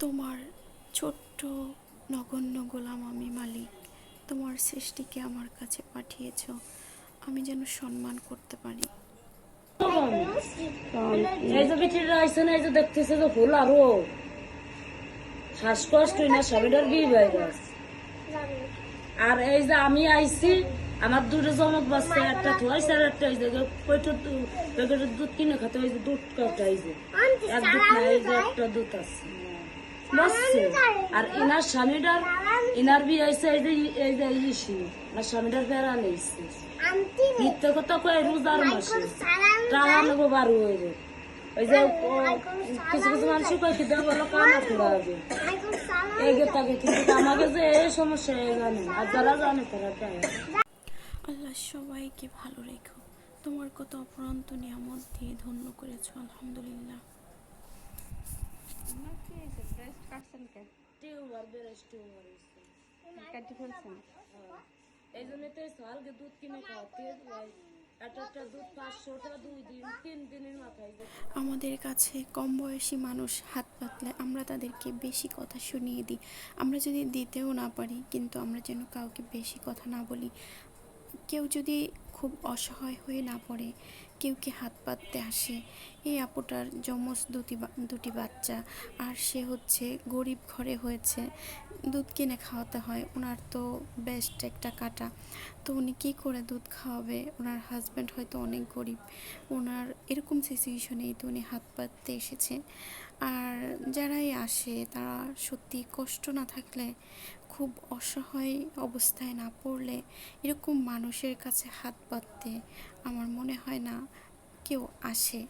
তোমার ছোট্ট নগণ্য গোলাম আমি মালিক। তোমার সৃষ্টিকে আমার কাছে পাঠিয়েছ আমি যেন সম্মান করতে পারি। এই যে বিটিরা আইছে না, এই যে দেখতেছে যে ফুল আরো শ্বাসকষ্ট না সবেটার বি ভাইরাস। আর এই যে আমি আইছি, আমার দুটো জমক বাচ্চা, একটা থুয়াইছে আর একটা এই যে প্যাকেটের দুধ কিনে খাতে, ওই যে দুধ কাটা, এই যে এক দুধ না, এই যে একটা দুধ আছে বসছে। আর এনার স্বামীটার, এনার বি আইছে এই যে ইসি, আর স্বামীটার ফেরা লেগছে। মিথ্যে কথা কয়ে রোজার মাসে টাকা নেবো বারো হয়ে যায়। ওই যে কিছু কিছু মানুষ কয় কি দেবো কানা ফেরা হবে এগে তাকে, কিন্তু আমাকে যে এই সমস্যা জানে, আর যারা জানে তারা দেয়। আল্লাহ সবাইকে ভালো রেখো। তোমার কত অপরন্ত নিয়ামত দিয়ে ধন্য করেছো, আলহামদুলিল্লাহ। টিউবার বেরেস টিউবার এই জন্য তো সালকে দুধ কিনে খাওয়াতে একটা দুধ 500টা 2 দিন 3 দিনের মাথায়। আমাদের কাছে কম বয়সী মানুষ হাত পাতলে আমরা তাদেরকে বেশি কথা শুনিয়ে দিই। আমরা যদি দিতেও না পারি, কিন্তু আমরা যেন কাউকে বেশি কথা না বলি। কেউ যদি খুব অসহায় হয়ে না পড়ে, কেউকে হাত পাততে আসে, এই আপুটার যমজ দুটি বাচ্চা, আর সে হচ্ছে গরিব ঘরে হয়েছে, দুধ কিনে খাওয়াতে হয়। ওনার তো বেস্ট একটা কাটা, তো উনি কী করে দুধ খাওয়াবে? ওনার হাজব্যান্ড হয়তো অনেক গরিব, ওনার এরকম সিচুয়েশনেই তো উনি হাত পাততে এসেছে। আর যারাই আসে তারা সত্যি কষ্ট না থাকলে, খুব অসহায় অবস্থায় না পড়লে এরকম মানুষের কাছে হাত পাততে আমার মনে হয় না কেউ আসে।